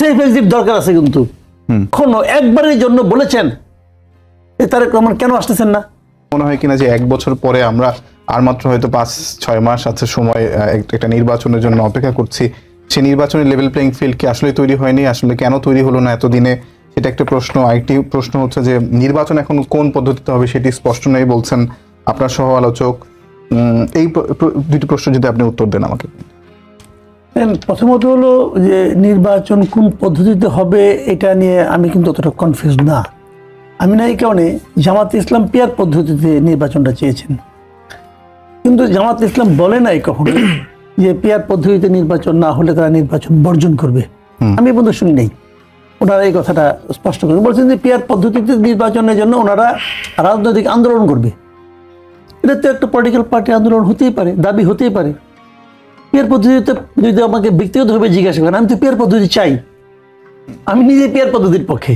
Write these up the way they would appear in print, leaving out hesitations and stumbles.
Safe exit দরকার আছে, কিন্তু এখনো একবারের জন্য বলেছেন তারেক রহমান কেন আসতেছেন না? মনে হয় কিনা যে 1 বছর পরে আমরা আর মাত্র হয়তো 5-6 মাস আছে সময় একটা নির্বাচনের জন্য অপেক্ষা করছি, সেই নির্বাচনের লেভেল প্লেইং ফিল্ড কি আসলে তৈরি হয়নি? আসলে কেন তৈরি হলো না এতদিনে, সেটা একটা প্রশ্ন। আরেকটি প্রশ্ন হচ্ছে যে নির্বাচন এখন কোন পদ্ধতিতে হবে সেটি স্পষ্ট নেই বলছেন আপনার সহ আলোচক। এই দুটি প্রশ্ন যদি আপনি উত্তর দেন আমাকে। প্রথমত হলো যে নির্বাচন কোন পদ্ধতিতে হবে এটা নিয়ে আমি কিন্তু অতটা কনফিউজ না। আমি না এই কারণে জামাত ইসলাম পিয়ার পদ্ধতিতে নির্বাচনটা চেয়েছেন, কিন্তু জামাত ইসলাম বলে নাই কখনো যে পিয়ার পদ্ধতিতে নির্বাচন না হলে তারা নির্বাচন বর্জন করবে। আমি বন্ধু শুনি নাই ওনারা এই কথাটা স্পষ্ট করে বলছেন যে পিয়ার পদ্ধতিতে নির্বাচনের জন্য ওনারা রাজনৈতিক আন্দোলন করবে। এটা তো একটা পলিটিক্যাল পার্টি আন্দোলন হতেই পারে, দাবি হতেই পারে। পিয়ার পদ্ধতিতে যদি আমাকে ব্যক্তিগতভাবে জিজ্ঞাসা করেন, আমি তো পিয়ার পদ্ধতি চাই, আমি নিজে পিয়ার পদ্ধতির পক্ষে।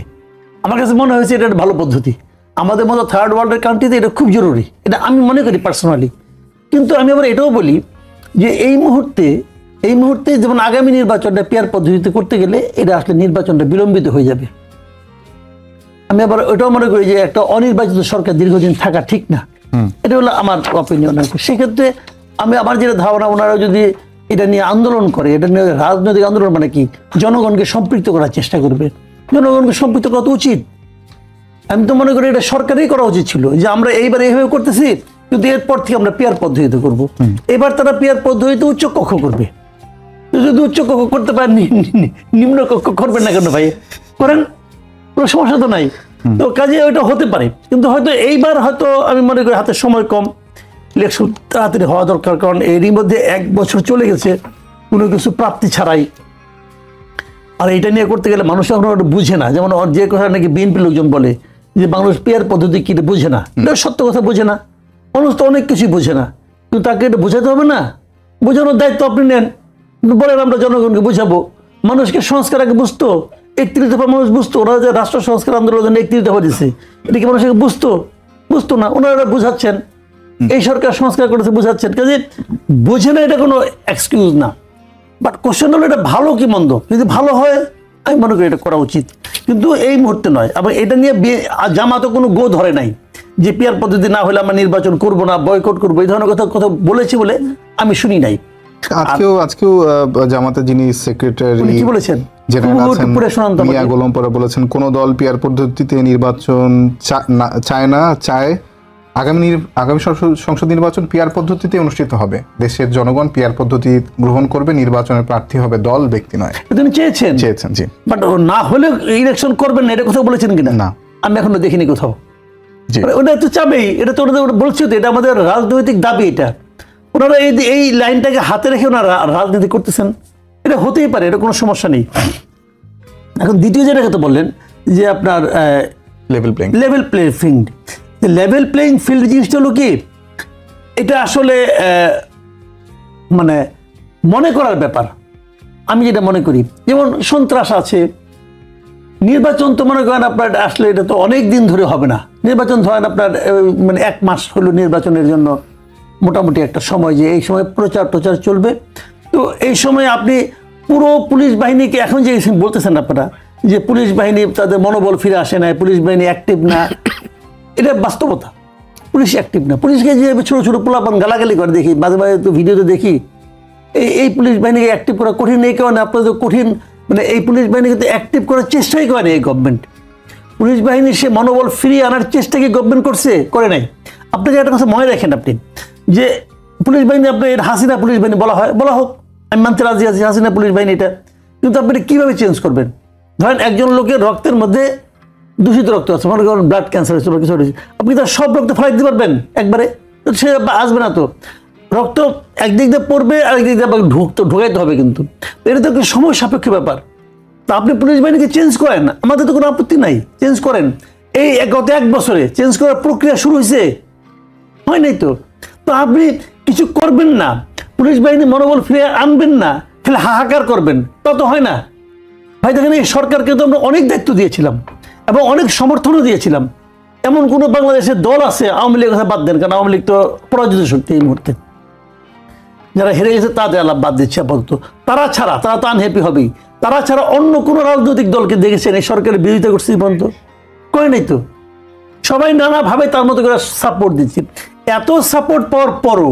আমার কাছে মনে হয়েছে এটা একটা ভালো পদ্ধতি, আমাদের মতো থার্ড ওয়ার্ল্ডের কান্ট্রিতে এটা খুব জরুরি, এটা আমি মনে করি পার্সোনালি। কিন্তু আমি আবার এটাও বলি যে এই মুহূর্তে যেমন আগামী নির্বাচনটা পিয়ার পদ্ধতিতে করতে গেলে এটা আসলে নির্বাচনটা বিলম্বিত হয়ে যাবে। আমি আবার ওটাও মনে করি যে একটা অনির্বাচিত সরকার দীর্ঘদিন থাকা ঠিক না, এটা হলো আমার অপিনিয়ন। সেক্ষেত্রে আমি আমার যেটা ধারণা, ওনারা যদি এটা নিয়ে আন্দোলন করে, এটা নিয়ে রাজনৈতিক আন্দোলন মানে কি, জনগণকে সম্পৃক্ত করার চেষ্টা করবে। জনগণকে সম্পৃক্ত করা তো উচিত। আমি তো মনে করি এটা সরকারই করা উচিত ছিল যে আমরা এইবার এইভাবে করতেছি, কিন্তু এরপর থেকে আমরা পিয়ার পদ্ধতিতে করবো। এবার তারা পিয়ার পদ্ধতিতে উচ্চ কক্ষ করবে। যদি উচ্চ কক্ষ করতে পারেন, নিম্ন কক্ষ করবেন না কেন ভাই? করেন, কোনো সমস্যা তো নাই। তো কাজে ওইটা হতে পারে, কিন্তু হয়তো এইবার হয়তো আমি মনে করি হাতে সময় কম, ইলেকশন তাড়াতাড়ি হওয়া দরকার। কারণ এরই মধ্যে 1 বছর চলে গেছে কোনো কিছু প্রাপ্তি ছাড়াই। আর এটা নিয়ে করতে গেলে মানুষ এখন বুঝে না। যেমন যে কথা নাকি বিএনপি লোকজন বলে যে মানুষ পিয়ার পদ্ধতি কি বুঝে না, এটা সত্য কথা, বোঝে না। মানুষ তো অনেক কিছুই বোঝে না, কিন্তু তাকে এটা বোঝাতে হবে না। বোঝানোর দায়িত্ব আপনি নেন, বলেন আমরা জনগণকে বোঝাবো। মানুষকে সংস্কার আগে বুঝতো, 31 দফা মানুষ বুঝতো। ওরা যে রাষ্ট্র সংস্কার আন্দোলনের জন্য 31 দফা দিচ্ছে, এটা কি মানুষকে বুঝতো না? ওনারা বুঝাচ্ছেন, এই সরকার সংস্কার করেছে বুঝাচ্ছেন। কাজে বোঝে না, এটা কোনো এক্সকিউজ না। বাট কোশ্চেন হলো এটা ভালো কি মন্দ। যদি ভালো হয় আমি মনে করি এটা করা উচিত, কিন্তু এই মুহূর্তে নয়। আবার এটা নিয়ে জামাতও কোনো গো ধরে নাই যে পিয়ার পদ্ধতি না হলে আমরা নির্বাচন করবো না, বয়কট করবো, এই ধরনের কথা বলেছি বলে আমি শুনি নাই। আজকেও জামাতের যিনি সেক্রেটারি কি বলেছেন, মিয়া গোলাম পরা বলেছেন কোন দল পিয়ার পদ্ধতিতে নির্বাচন চায় না, চায় আগামী সংসদ নির্বাচন পিয়ার পদ্ধতিতে অনুষ্ঠিত হবে। দেশের জনগণ পিয়ার পদ্ধতি গ্রহণ করবে, নির্বাচনের প্রার্থী হবে দল, ব্যক্তি নয়। তিনি চেয়েছেন, জি। বাট না হলে ইলেকশন করবেন না, এটা কথা বলেছেন কিনা? না, আমি এখনো দেখিনি কোথাও। ওটা তো চাবেই, এটা তো ওনাদের বলছি, তো এটা আমাদের রাজনৈতিক দাবি। এটা ওনারা এই লাইনটাকে হাতে রেখে ওনারা রাজনীতি করতেছেন, এটা হতেই পারে, এটা কোনো সমস্যা নেই। এখন দ্বিতীয় যেটা কথা বললেন যে আপনার লেভেল প্লেইং ফিল্ড জিনিসটা হলো কি, এটা আসলে মানে মনে করার ব্যাপার। আমি যেটা মনে করি, যেমন সন্ত্রাস আছে, নির্বাচন তো মনে করেন আপনার আসলে এটা তো অনেক দিন ধরে হবে না। নির্বাচন ধরেন আপনার মানে 1 মাস হলো নির্বাচনের জন্য মোটামুটি একটা সময়, যে এই সময় প্রচার চলবে। তো এই সময় আপনি পুরো পুলিশ বাহিনীকে, এখন যে বলতেছেন আপনারা যে পুলিশ বাহিনী তাদের মনোবল ফিরে আসে না, পুলিশ বাহিনী অ্যাক্টিভ না, এটা বাস্তবতা। পুলিশ অ্যাক্টিভ না। পুলিশকে যে ছোট পোলাপান গালাগালি করে দেখি, মাঝে মাঝে তো ভিডিওতে দেখি, এই পুলিশ বাহিনীকে অ্যাক্টিভ করা কঠিন। এই কারণে আপনাদের কঠিন, মানে এই পুলিশ বাহিনীকে তো অ্যাক্টিভ করার চেষ্টাই করেনি এই গভর্নমেন্ট। পুলিশ বাহিনীর সে মনোবল ফিরিয়ে আনার চেষ্টা কি গভর্নমেন্ট করে নাই? আপনাকে একটা কথা মনে রাখেন আপনি, যে পুলিশ বাহিনী আপনার হাসিনা পুলিশ বাহিনী বলা হোক, আমি মানতে রাজি আছি হাসিনা পুলিশ বাহিনী এটা, কিন্তু আপনি কীভাবে চেঞ্জ করবেন? ধরেন একজন লোকের রক্তের মধ্যে দূষিত রক্ত আছে, মনে করেন ব্লাড ক্যান্সার হয়েছে বা কিছু হয়েছে, আপনি তার সব রক্ত ফেলাই দিতে পারবেন একবারে? সে আসবে না। তো রক্ত একদিক দিয়ে পড়বে, আরেকদিক দিয়ে ঢোকাইতে হবে, কিন্তু এটা তো একটা সময় সাপেক্ষ ব্যাপার। তা আপনি পুলিশ বাহিনীকে চেঞ্জ করেন, আমাদের তো কোনো আপত্তি নাই, চেঞ্জ করেন। এই গত 1 বছরে চেঞ্জ করার প্রক্রিয়া শুরু হয়েছে, হয় নাই তো? তো আপনি কিছু করবেন না, পুলিশ বাহিনী মনোবল ফিরে আনবেন না, ফেলে হাহাকার করবেন, তা তো হয় না ভাই। দেখেন এই সরকারকে তো আমরা অনেক দায়িত্ব দিয়েছিলাম এবং অনেক সমর্থনও দিয়েছিলাম। এমন কোনো বাংলাদেশের দল আছে, আওয়ামী লীগের কথা বাদ দেন, কারণ আওয়ামী লীগ তো পরাজিত শক্তি এই মুহূর্তে। যারা হেরে গেছে তাদের আলাপ বাদ দিচ্ছে আপাতত। তারা তো আনহ্যাপি হবেই। তারা ছাড়া অন্য কোনো রাজনৈতিক দলকে দেখেছেন এই সরকারের বিরোধিতা করছে পর্যন্ত? করে নাই তো। সবাই নানাভাবে তার মতো করে সাপোর্ট দিচ্ছে। এত সাপোর্ট পাওয়ার পরও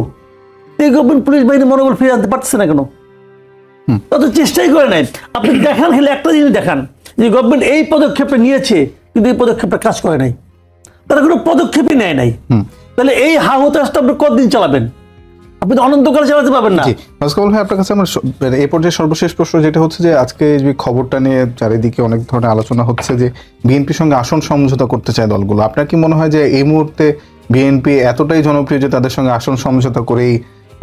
এই গভর্নমেন্ট পুলিশ বাহিনী মনোবল ফিরে আনতে পারছে না কেন? তত চেষ্টাই করে নাই। আপনি দেখান, হেলে একটা জিনিস দেখান যে গভর্নমেন্ট এই পদক্ষেপটা নিয়েছে কিন্তু এই পদক্ষেপটা কাজ করে নাই, তারা কোনো পদক্ষেপই নেয় নাই। তাহলে এই হা হতাশটা আপনি কতদিন চালাবেন? আপনি তো অনন্তকাল চালাতে পারবেন না। কামাল ভাই, আপনার কাছে আমার এই পর্যায়ে সর্বশেষ প্রশ্ন যেটা হচ্ছে যে আজকে যে খবরটা নিয়ে চারিদিকে অনেক ধরনের আলোচনা হচ্ছে যে বিএনপির সঙ্গে আসন সমঝোতা করতে চায় দলগুলো। আপনার কি মনে হয় যে এই মুহূর্তে বিএনপি এতটাই জনপ্রিয় যে তাদের সঙ্গে আসন সমঝোতা করেই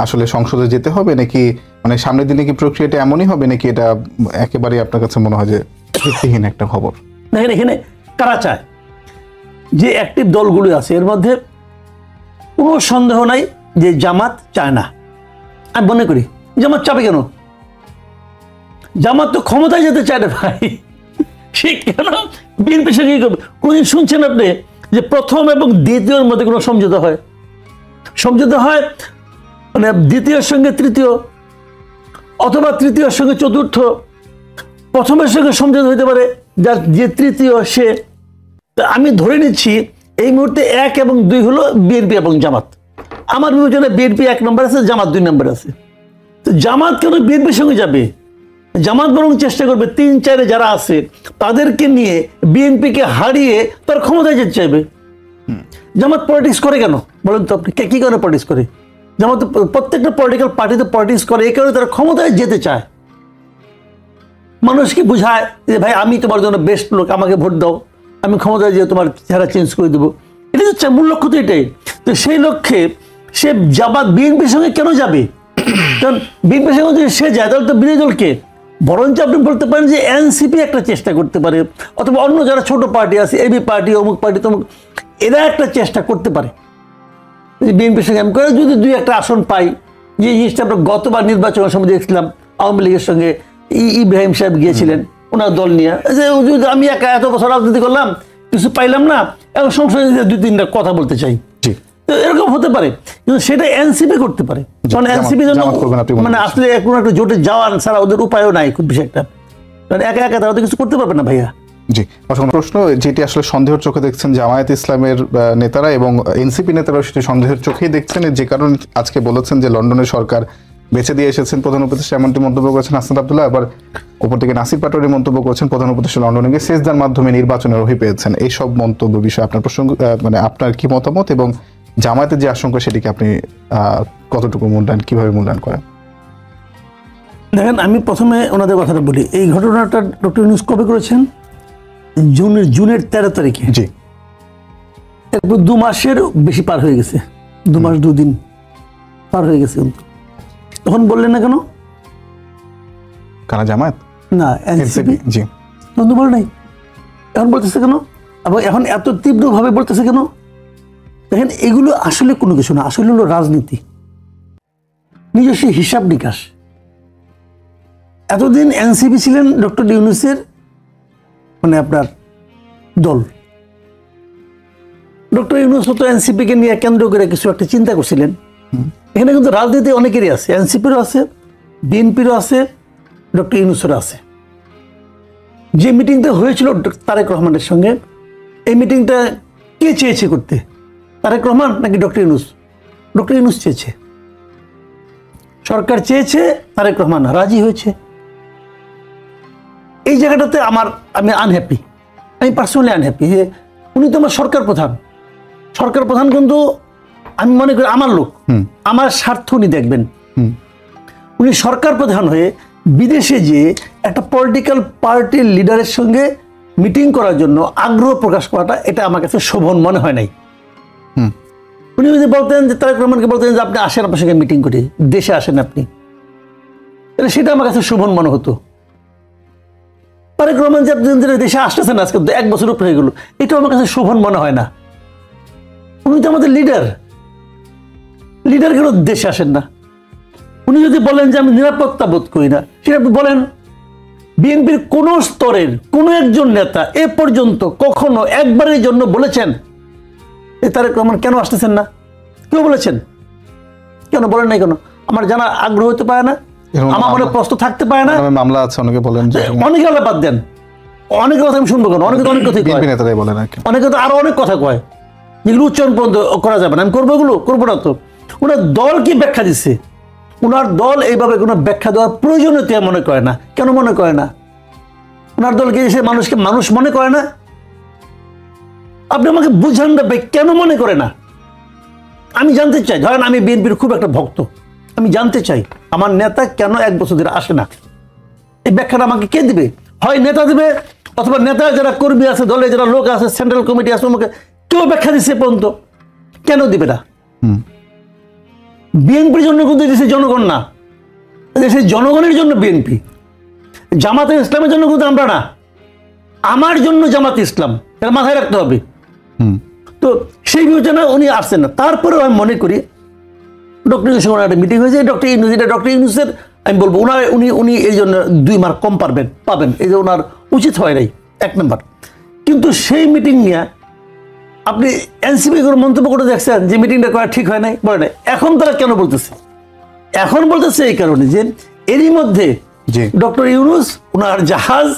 আসলে সংসদে যেতে হবে, নাকি মানে সামনের দিনে কি প্রক্রিয়াটা এমনই হবে, নাকি এটা একেবারে আপনার কাছে মনে হয় যে ভিত্তিহীন একটা খবর? দেখেন, এখানে কারা চায়, যে অ্যাক্টিভ দলগুলো আছে এর মধ্যে কোনো সন্দেহ নাই যে জামাত চায় না। আমি মনে করি জামাত চাবে কেন? জামাত তো ক্ষমতায় যেতে চায় না ভাই। সে কেন বিএনপির সঙ্গে করবে? কোনদিন শুনছেন আপনি যে প্রথম এবং দ্বিতীয়র মধ্যে কোনো সমঝোতা হয়? সমঝোতা হয় মানে দ্বিতীয়ের সঙ্গে তৃতীয়, অথবা তৃতীয়ের সঙ্গে চতুর্থ। প্রথমের সঙ্গে সমঝোতা হইতে পারে যার যে তৃতীয় সে। আমি ধরে নিচ্ছি এই মুহূর্তে 1 এবং 2 হলো বিএনপি এবং জামাত। আমার বিবেচনায় বিএনপি 1 নম্বর আছে, জামাত 2 নম্বর আছে। তো জামাত কেন বিএনপির সঙ্গে যাবে? জামাত বরং চেষ্টা করবে 3-4 যারা আছে তাদেরকে নিয়ে বিএনপিকে হারিয়ে তার ক্ষমতায় যেতে চাইবে। জামাত পলিটিক্স করে কেন বলেন তো আপনি? কি কারণে পলিটিক্স করে? জামাত প্রত্যেকটা পলিটিক্যাল পার্টি তো পলিটিক্স করে এই কারণে তারা ক্ষমতায় যেতে চায়। মানুষকে বুঝায় যে ভাই আমি তোমার জন্য বেস্ট লোক, আমাকে ভোট দাও, আমি ক্ষমতায় যেয়ে তোমার চেহারা চেঞ্জ করে দেবো। এটা হচ্ছে মূল লক্ষ্য। তো এটাই তো, সেই লক্ষ্যে সে জামাত বিএনপির সঙ্গে কেন যাবে? কারণ বিএনপির সঙ্গে যদি সে যায় তাহলে তো বিরোধী দলকে, বরঞ্চ আপনি বলতে পারেন যে এনসিপি একটা চেষ্টা করতে পারে, অথবা অন্য যারা ছোট পার্টি আছে, এবি পার্টি, অমুক পার্টি, তমুক, এরা একটা চেষ্টা করতে পারে বিএনপির সঙ্গে আমি করে যদি 2-1টা আসন পাই। যে জিনিসটা আমরা গতবার নির্বাচনের সময় দেখছিলাম, আওয়ামী লীগের সঙ্গে ইব্রাহিম সাহেব গিয়েছিলেন ওনার দল নিয়ে, যে আমি একা এত বছর রাজনীতি করলাম, কিছু পাইলাম না, এখন সংসদে 2-3টা কথা বলতে চাই। তো এরকম হতে পারে, কিন্তু সেটা এনসিপি করতে পারে। কারণ এনসিপি জন্য মানে আসলে কোনো একটা জোটে যাওয়ার ছাড়া ওদের উপায়ও নাই খুব বেশি একটা। কারণ একা একা তারা তো কিছু করতে পারবে না ভাইয়া। জি, প্রশ্ন যেটি আসলে সন্দেহের চোখে দেখছেন জামায়াত ইসলামের নেতারা এবং এনসিপি নেতারাও সেটি সন্দেহের চোখেই দেখছেন, যে কারণে আজকে বলেছেন যে লন্ডনের সরকার বেছে দিয়ে এসেছেন প্রধান উপদেষ্টা, এমনটি মন্তব্য করেছেন হাসনাত আব্দুল্লাহ। আবার উপর থেকে নাসির পাটোয়ারি মন্তব্য করেছেন প্রধান উপদেষ্টা লন্ডনে গিয়ে সেজদার মাধ্যমে নির্বাচনের রহি পেয়েছেন। এইসব মন্তব্য বিষয়ে আপনার প্রসঙ্গ মানে আপনার কি মতামত, এবং জামায়াতের যে আশঙ্কা সেটিকে আপনি কতটুকু কিভাবে মূল্যায়ন করেন? দেখেন, আমি প্রথমে ওনাদের কথাটা বলি। এই ঘটনাটা ডক্টর ইউনূস কবে করেছেন? জুনের 13 তারিখে। জি, একবার 2 মাসের বেশি পার হয়ে গেছে, 2 মাস 2 দিন পার হয়ে গেছে। তখন বললেন না কেন? কারা জামায়াত না এনসিপি। জি, তখন তো বলে নাই, এখন বলতেছে কেন? এবং এখন এত তীব্রভাবে বলতেছে কেন? দেখেন, এগুলো আসলে কোনো কিছু না, আসলে হলো রাজনীতি, নিজস্ব হিসাব নিকাশ। এতদিন এনসিপি ছিলেন ডক্টর ইউনূসের মানে আপনার দল। ডক্টর ইউনূস তো এনসিপিকে নিয়ে কেন্দ্র করে কিছু একটা চিন্তা করছিলেন। এখানে কিন্তু রাজনীতি অনেকেরই আছে, এনসিপিরও আছে, বিএনপিরও আছে, ডক্টর ইউনূসেরও আছে। যে মিটিংটা হয়েছিল তারেক রহমানের সঙ্গে, এই মিটিংটা কে চেয়েছে করতে? তারেক রহমান নাকি ডক্টর ইউনূস? ডক্টর ইউনূস চেয়েছে, সরকার চেয়েছে, তারেক রহমান রাজি হয়েছে। এই জায়গাটাতে আমি আনহ্যাপি, আমি পার্সোনালি আনহ্যাপি যে উনি তো আমার সরকার প্রধান, কিন্তু আমি মনে করি আমার লোক, আমার স্বার্থ উনি দেখবেন। উনি সরকার প্রধান হয়ে বিদেশে যে একটা পলিটিক্যাল পার্টির লিডারের সঙ্গে মিটিং করার জন্য আগ্রহ প্রকাশ করাটা, এটা আমার কাছে শোভন মনে হয় নাই। উনি যদি বলতেন যে তারেক রহমানকে বলতেন যে আপনি আসেন, আপনার সঙ্গে মিটিং করি, দেশে আসেন আপনি, তাহলে সেটা আমার কাছে শোভন মনে হতো। তারেক রহমান যে দেশে আসতেছেন আজকে 1 বছর উপরে হয়ে গেল, এটা আমার কাছে শোভন মনে হয় না। উনি তো আমাদের লিডার কেন দেশে আসেন না? উনি যদি বলেন যে আমি নিরাপত্তা বোধ করি না, সেটা আপনি বলেন। বিএনপির কোন স্তরের কোন একজন নেতা এ পর্যন্ত কখনো একবারের জন্য বলেছেন তারেক রহমান কেন আসতেছেন না? কেউ বলেছেন? কেন বলেন নাই কেন? আমার জানার আগ্রহ হতে পারে না, এরকম আমার মনে প্রশ্ন থাকতে পারে না। মামলা আছে, অনেকে বলেন যে অনেকে হলে বাদ দেন, অনেকে কথা আমি শুনবো কেন, অনেকে তো অনেক কথাই কয়, বিএনপি নেতারাই বলেন আর কি। অনেকে তো আরো অনেক কথা কয় যেগুলো উচ্চারণ পর্যন্ত করা যাবে না। আমি করবো এগুলো, করবো না তো। ওনার দল কি ব্যাখ্যা দিচ্ছে, ওনার দল এইভাবে কোনো ব্যাখ্যা দেওয়ার প্রয়োজনীয়তা মনে করে না। কেন মনে করে না? ওনার দলকে সে মানুষকে মানুষ মনে করে না? আপনি আমাকে বুঝান না ভাই, কেন মনে করে না? আমি জানতে চাই। ধরেন আমি বিএনপির খুব একটা ভক্ত, আমি জানতে চাই আমার নেতা কেন 1 বছর ধরে আসে না। এই ব্যাখ্যাটা আমাকে কে দিবে? হয় নেতা দিবে, অথবা নেতা যারা কর্মী আছে, দলে যারা লোক আছে, সেন্ট্রাল কমিটি আছে, আমাকে কেউ ব্যাখ্যা দিচ্ছে পর্যন্ত। কেন দিবে না? বিএনপির জন্য কিন্তু দেশের জনগণ না, দেশের জনগণের জন্য বিএনপি। জামাতে ইসলামের জন্য কিন্তু আমরা না, আমার জন্য জামাতে ইসলাম, এটা মাথায় রাখতে হবে। তো সেই বিবেচনা উনি আসছেন না। তারপরেও আমি মনে করি ডক্টর ইউনুসের সঙ্গে একটা মিটিং হয়েছে, ডক্টর ইউনুস, এটা ডক্টর ইউনুসের আমি বলবো উনি এই জন্য 2 মার্ক কম পাবেন, এই যে ওনার উচিত হয় নাই 1 নম্বর। কিন্তু সেই মিটিং নিয়ে আপনি এনসিপি কোনো মন্তব্য করে দেখছেন যে মিটিংটা করা ঠিক হয় নাই? বলে নাই। এখন তারা কেন বলতেছে? এখন বলতেছে এই কারণে যে এরই মধ্যে ডক্টর ইউনুস ওনার জাহাজ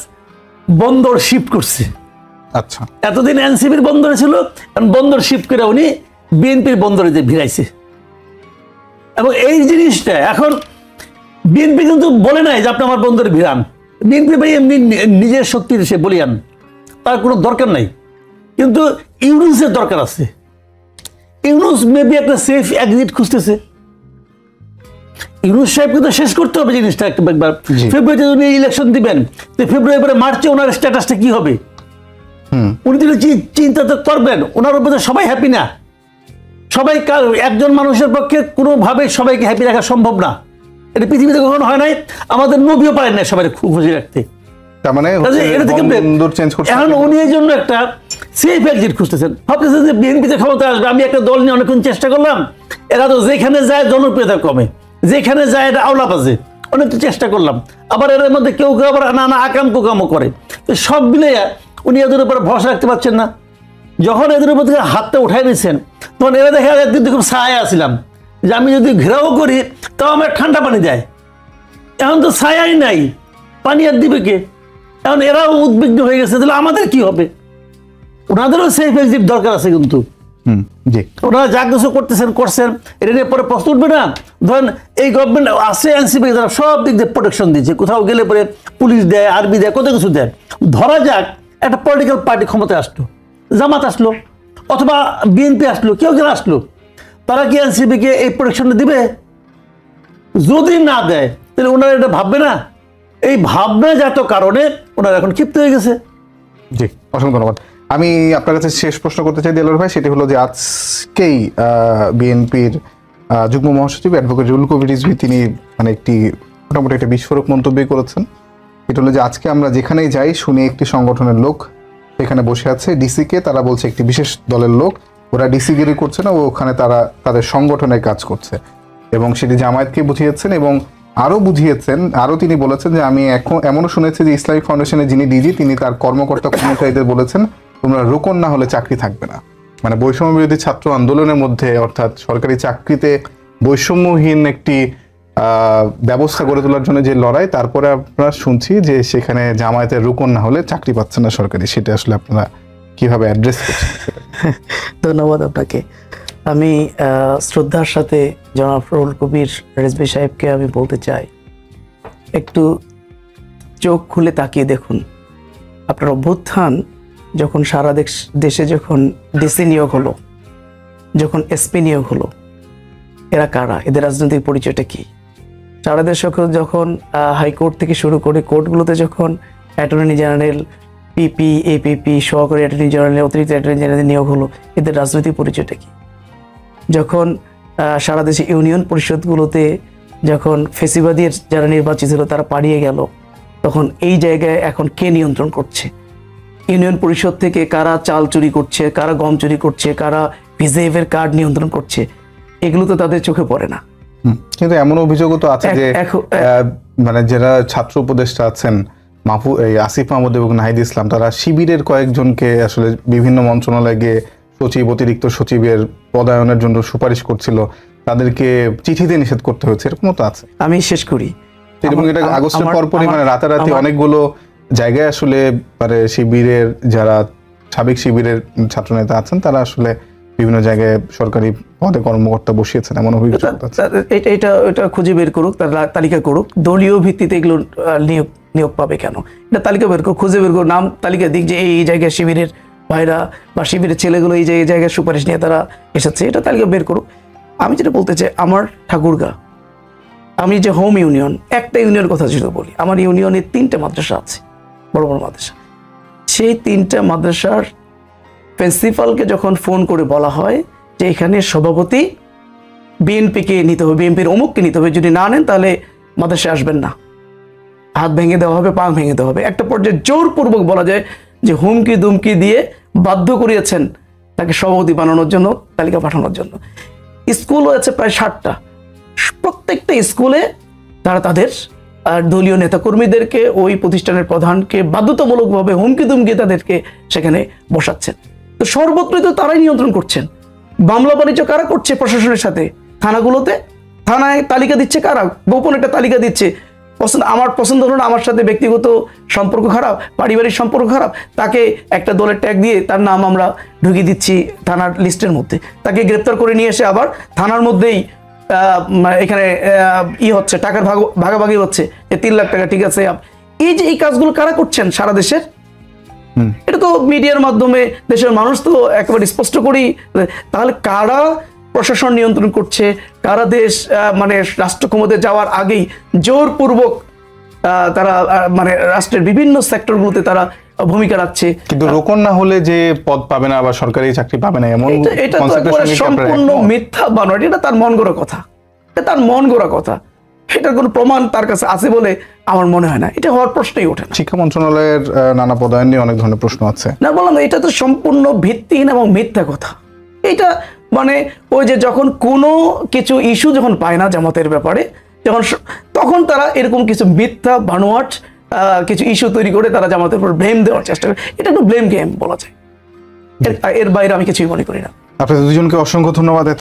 বন্দর শিফট করছে। আচ্ছা, এতদিন এনসিপির বন্দরে ছিল, বন্দর শিফট করে উনি বিএনপির বন্দরে যে ভিড়াইছে। এবং এই জিনিসটা এখন বিএনপি কিন্তু বলে নাই যে আপনি আমার বন্দরে ভিড়ান। বিএনপি ভাই এমনি নিজের শক্তির সে বলিয়ান, তার কোনো দরকার নাই। কিন্তু ইউনুসের দরকার আছে। ইউনুস মেবি একটা সেফ এক্সিট খুঁজতেছে। ইউনুস সাহেবকে তো শেষ করতে হবে জিনিসটা একবার। ফেব্রুয়ারিতে উনি ইলেকশন দিবেন, তো ফেব্রুয়ারি পরে মার্চে ওনার স্ট্যাটাসটা কি হবে? উনি তো চিন্তা তো করবেন। ওনার উপরে সবাই হ্যাপি না, সবাই একজন মানুষের পক্ষে কোনোভাবে সবাইকে হ্যাপি রাখা সম্ভব না। এটা পৃথিবীতে কখনো হয় নাই, আমাদের নবীও পারেন না সবাই খুশি রাখতে। তার মানে এখন উনি এই জন্য একটা সেফ এক্সিট খুঁজতেছেন। ভাবতেছেন যে বিএনপিতে ক্ষমতা আসবে, আমি একটা দল নিয়ে অনেকক্ষণ চেষ্টা করলাম, এরা তো যেখানে যায় জনপ্রিয়তা কমে, যেখানে যায় এটা আওলা বাজে, অনেক চেষ্টা করলাম। আবার এর মধ্যে কেউ কেউ আবার নানা আকাম কুকামও করে। তো সব মিলে উনি এদের উপরে ভরসা রাখতে পারছেন না। যখন এদের উপর থেকে হাতটা উঠাই নিয়েছেন, তখন এরা দেখে একদিন খুব ছায়া আসছিলাম যে আমি যদি ঘেরাও করি তাও আমার ঠান্ডা পানি দেয়। এখন তো ছায়াই নাই, পানি আর দিবে কে? এখন এরাও উদ্বিগ্ন হয়ে গেছে, তাহলে আমাদের কি হবে? ওনাদেরও সেফ এক্সিট দরকার আছে। কিন্তু ওনারা যা কিছু করছেন, এটা নিয়ে পরে প্রশ্ন উঠবে না। ধরেন এই গভর্নমেন্ট আছে, এনসিপি যারা সব দিক দিয়ে প্রোটেকশন দিচ্ছে, কোথাও গেলে পরে পুলিশ দেয়, আর্মি দেয়, কত কিছু দেয়। ধরা যাক একটা পলিটিক্যাল পার্টি ক্ষমতায় আসলো, জামাত আসলো অথবা বিএনপি আসলো, কেউ যেন আসলো, তারা কি এনসিপিকে এই প্রোটেকশনটা দিবে? যদি না দেয় তাহলে ওনারা এটা ভাববে না? এই ভাবনা জাত কারণে ওনারা এখন ক্ষিপ্ত হয়ে গেছে। জি, অসংখ্য ধন্যবাদ। আমি আপনার কাছে শেষ প্রশ্ন করতে চাই দেলোয়ার ভাই, সেটি হলো যে আজকেই বিএনপির যুগ্ম মহাসচিব অ্যাডভোকেট রুহুল কবির রিজভী তিনি মানে একটি মোটামুটি একটা বিস্ফোরক মন্তব্য করেছেন। এটা হলো যে আজকে আমরা যেখানেই যাই শুনি একটি সংগঠনের লোক এখানে বসে আছে, ডিসিকে তারা বলছে একটি বিশেষ দলের লোক, ওরা ডিসিগিরি করছে না, ওখানে তারা তাদের সংগঠনের কাজ করছে। এবং সেটি জামায়াতকে বুঝিয়েছেন এবং আরও বুঝিয়েছেন, আরও তিনি বলেছেন যে আমি এখন এমনও শুনেছি যে ইসলামিক ফাউন্ডেশনের যিনি ডিজি তিনি তার কর্মকর্তাদের বলেছেন তোমরা রোকন না হলে চাকরি থাকবে না। মানে বৈষম্য বিরোধী ছাত্র আন্দোলনের মধ্যে অর্থাৎ সরকারি চাকরিতে বৈষম্যহীন একটি ব্যবস্থা গড়ে তোলার জন্য যে লড়াই, তারপরে আপনারা শুনছি যে সেখানে জামায়াতের রোকন না হলে চাকরি পাচ্ছে না সরকারি। সেটা আসলে আপনারা কিভাবে অ্যাড্রেস করছেন? ধন্যবাদ আপনাকে। আমি শ্রদ্ধার সাথে জনাব রুহুল কবির রিজভী সাহেবকে আমি বলতে চাই, একটু চোখ খুলে তাকিয়ে দেখুন। আপনার অভ্যুত্থান যখন সারা দেশে যখন ডিসি নিয়োগ হলো, যখন এসপি নিয়োগ হলো, এরা কারা? এদের রাজনৈতিক পরিচয়টা কি? সারা দেশ যখন হাইকোর্ট থেকে শুরু করে কোর্টগুলোতে যখন অ্যাটর্নি জেনারেল, পিপি, এপিপি, সহকারী অ্যাটর্নি জেনারেল, অতিরিক্ত অ্যাটর্নি জেনারেল নিয়োগ হলো, এদের রাজনৈতিক পরিচয়টা কি? যখন সারা দেশে ইউনিয়ন পরিষদগুলোতে যখন ফেসিবাদীর যারা নির্বাচিত ছিল তারা পালিয়ে গেল, তখন এই জায়গায় এখন কে নিয়ন্ত্রণ করছে? ইউনিয়ন পরিষদ থেকে কারা চাল চুরি করছে, কারা গম চুরি করছে, কারা ভিজেএফের কার্ড নিয়ন্ত্রণ করছে, এগুলো তো তাদের চোখে পড়ে না। কিন্তু এমন অভিযোগও তো আছে যে মানে যারা ছাত্র উপদেষ্টা আছেন আসিফ মাহমুদ এবং নাহিদ ইসলাম, তারা শিবিরের কয়েকজনকে আসলে বিভিন্ন মন্ত্রণালয়ে গিয়ে সচিব, অতিরিক্ত সচিবের পদায়নের জন্য সুপারিশ করছিল। তাদেরকে চিঠিতে নিষেধ করতে হয়েছে, এরকমও তো আছে। আমি শেষ করি। এবং এটা আগস্টের পরপরই মানে রাতারাতি অনেকগুলো জায়গায় আসলে মানে শিবিরের যারা সাবেক শিবিরের ছাত্রনেতা আছেন তারা আসলে বিভিন্ন জায়গায় সরকারি পদে কর্মকর্তা বসিয়েছেন, এমন অভিযোগ আছে। এটা খুঁজে বের করুক, তারা তালিকা করুক। দলীয় ভিত্তিতে এগুলো নিয়োগ পাবে কেন, এটা তালিকা বের করুক, খুঁজে বের করুক, নাম তালিকা দিক যে এই জায়গায় শিবিরের ভাইরা বা শিবিরের ছেলেগুলো এই জায়গায় সুপারিশ নিয়ে তারা এসেছে, এটা তালিকা বের করুক। আমি যেটা বলতে চাই, আমার ঠাকুরগাঁ, আমি যে হোম ইউনিয়ন, একটা ইউনিয়নের কথা যদি বলি, আমার ইউনিয়নে 3টে মাদ্রাসা আছে, বড় বড় মাদ্রাসা। সেই 3টা মাদ্রাসার প্রিন্সিপালকে যখন ফোন করে বলা হয় যে এখানে সভাপতি বিএনপিকে নিতে হবে, বিএনপির অমুককে নিতে হবে, যদি না নেন তাহলে মাদ্রাসায় আসবেন না, হাত ভেঙে দেওয়া হবে, পা ভেঙে দেওয়া হবে। একটা পর্যায়ে জোরপূর্বক বলা যায় যে হুমকি দুমকি দিয়ে বাধ্য করিয়েছেন তাকে সভাপতি বানানোর জন্য, তালিকা পাঠানোর জন্য। স্কুলও আছে প্রায় 60টা, প্রত্যেকটা স্কুলে তারা তাদের দলীয় নেতাকর্মীদেরকে, ওই প্রতিষ্ঠানের প্রধানকে বাধ্যতামূলকভাবে হুমকি দুমকি তাদেরকে সেখানে বসাচ্ছেন। তো সর্বত্রই তো তারাই নিয়ন্ত্রণ করছেন। মামলা বাণিজ্য কারা করছে? প্রশাসনের সাথে। থানাগুলোতে, থানায় তালিকা দিচ্ছে কারা? গোপন একটা তালিকা দিচ্ছে। আমার পছন্দ হলো না, আমার সাথে ব্যক্তিগত সম্পর্ক খারাপ, পারিবারিক সম্পর্ক খারাপ, তাকে একটা দলের ট্যাগ দিয়ে তার নাম আমরা ঢুকিয়ে দিচ্ছি থানার লিস্টের মধ্যে। তাকে গ্রেপ্তার করে নিয়ে এসে আবার থানার মধ্যেই এখানে হচ্ছে, টাকার ভাগাভাগি হচ্ছে, যে 3 লাখ টাকা, ঠিক আছে। এই যে এই কাজগুলো কারা করছেন সারা দেশের? এটা তো মিডিয়ার মাধ্যমে দেশের মানুষ তো একেবারে স্পষ্ট করেই। তাহলে কারা প্রশাসন নিয়ন্ত্রণ করছে, কারা দেশ মানে রাষ্ট্র ক্ষমতায় যাওয়ার আগেই জোরপূর্বক তারা মানে রাষ্ট্রের বিভিন্ন সেক্টরগুলোতে তারা ভূমিকা রাখছে? কিন্তু রোকন না হলে যে পদ পাবে না বা সরকারি চাকরি পাবে না, এমন এটা তো সম্পূর্ণ মিথ্যা বানোয়াট। এটা তার মন গড়া কথা, এটা তার মন গড়া কথা। এটার কোনো প্রমাণ তার কাছে আছে বলে আমার মনে হয় না, এটা হওয়ার প্রশ্নই ওঠে না। শিক্ষা মন্ত্রণালয়ের নানা পদায়ন নিয়ে অনেক ধরনের প্রশ্ন আছে। না, বললাম এটা তো সম্পূর্ণ ভিত্তিহীন এবং মিথ্যা কথা। এটা মানে ওই যে যখন কোনো কিছু ইস্যু যখন পায় না জামাতের ব্যাপারে, তখন তারা এরকম কিছু মিথ্যা বানোয়াট কিছু ইস্যু তৈরি করে তারা জামাতের উপর ব্লেম দেওয়ার চেষ্টা করে। এটা একটু ব্লেম গেম বলা যায়, এর বাইরে আমি কিছুই মনে করি না। আপনাদের দুজনকে অসংখ্য ধন্যবাদ।